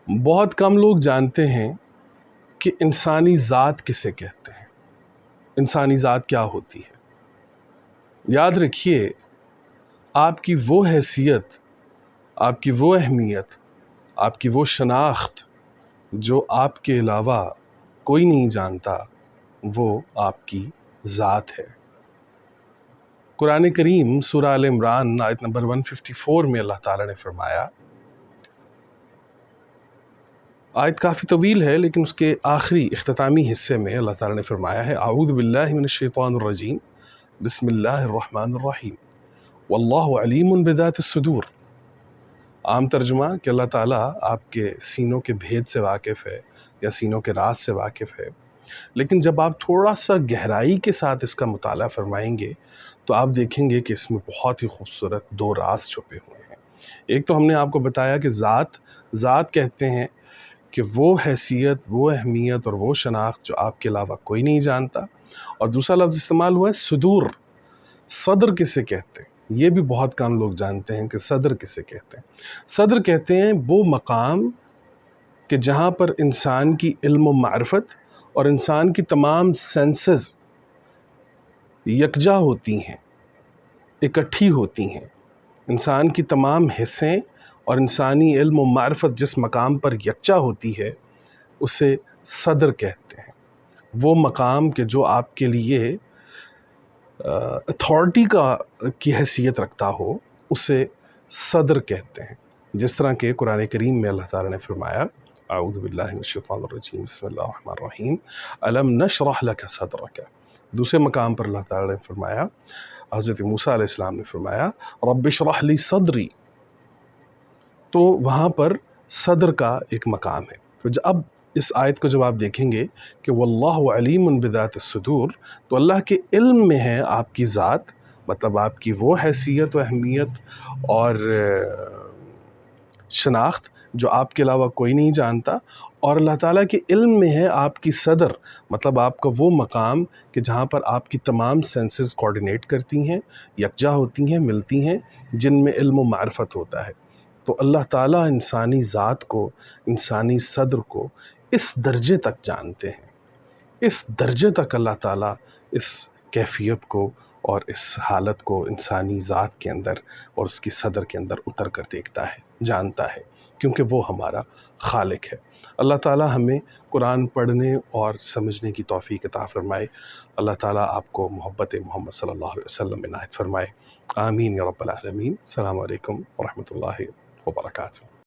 بہت کم لوگ جانتے ہیں کہ انسانی ذات کسے کہتے ہیں، انسانی ذات کیا ہوتی ہے۔ یاد رکھیے، آپ کی وہ حیثیت، آپ کی وہ اہمیت، آپ کی وہ شناخت جو آپ کے علاوہ کوئی نہیں جانتا، وہ آپ کی ذات ہے۔ قرآن کریم سورہ آل عمران آیت نمبر 154 میں اللہ تعالیٰ نے فرمایا، آیت کافی طویل ہے لیکن اس کے آخری اختتامی حصے میں اللہ تعالیٰ نے فرمایا ہے، اعوذ باللہ من الشیطان الرجیم، بسم اللہ الرحمن الرحیم، واللہ علیم بذات الصدور۔ عام ترجمہ کہ اللہ تعالیٰ آپ کے سینوں کے بھید سے واقف ہے یا سینوں کے راز سے واقف ہے، لیکن جب آپ تھوڑا سا گہرائی کے ساتھ اس کا مطالعہ فرمائیں گے تو آپ دیکھیں گے کہ اس میں بہت ہی خوبصورت دو راز چھپے ہوئے ہیں۔ ایک تو ہم نے آپ کو بتایا کہ ذات کہتے ہیں کہ وہ حیثیت، وہ اہمیت اور وہ شناخت جو آپ کے علاوہ کوئی نہیں جانتا، اور دوسرا لفظ استعمال ہوا ہے صدور۔ صدر کسے کہتے ہیں یہ بھی بہت کم لوگ جانتے ہیں کہ صدر کسے کہتے ہیں۔ صدر کہتے ہیں وہ مقام کہ جہاں پر انسان کی علم و معرفت اور انسان کی تمام سینسز یکجا ہوتی ہیں، اکٹھی ہوتی ہیں۔ انسان کی تمام حصیں اور انسانی علم و معرفت جس مقام پر یکجا ہوتی ہے اسے صدر کہتے ہیں۔ وہ مقام کہ جو آپ کے لیے اتھارٹی کی حیثیت رکھتا ہو اسے صدر کہتے ہیں۔ جس طرح کہ قرآن کریم میں اللہ تعالیٰ نے فرمایا، اعوذ باللہ من الشیطان الرجیم، بسم اللہ الرحمن الرحیم، الم نشرح لک صدرک۔ دوسرے مقام پر اللہ تعالیٰ نے فرمایا، حضرت موسیٰ علیہ السلام نے فرمایا، رب اشرح لی صدری۔ تو وہاں پر صدر کا ایک مقام ہے۔ تو اب اس آیت کو جب آپ دیکھیں گے کہ واللہ علیم بذات الصدور، تو اللہ کے علم میں ہے آپ کی ذات، مطلب آپ کی وہ حیثیت و اہمیت اور شناخت جو آپ کے علاوہ کوئی نہیں جانتا، اور اللہ تعالیٰ کے علم میں ہے آپ کی صدر، مطلب آپ کا وہ مقام کہ جہاں پر آپ کی تمام سینسز کوارڈینیٹ کرتی ہیں، یکجا ہوتی ہیں، ملتی ہیں، جن میں علم و معرفت ہوتا ہے۔ تو اللہ تعالیٰ انسانی ذات کو، انسانی صدر کو اس درجے تک جانتے ہیں، اس درجے تک اللہ تعالیٰ اس کیفیت کو اور اس حالت کو انسانی ذات کے اندر اور اس کی صدر کے اندر اتر کر دیکھتا ہے، جانتا ہے، کیونکہ وہ ہمارا خالق ہے۔ اللہ تعالیٰ ہمیں قرآن پڑھنے اور سمجھنے کی توفیق عطا فرمائے۔ اللہ تعالیٰ آپ کو محبت محمد صلی اللہ علیہ وسلم عنایت فرمائے۔ آمین یا رب العالمین۔ السلام علیکم ورحمۃ اللہ وبرکاتہ۔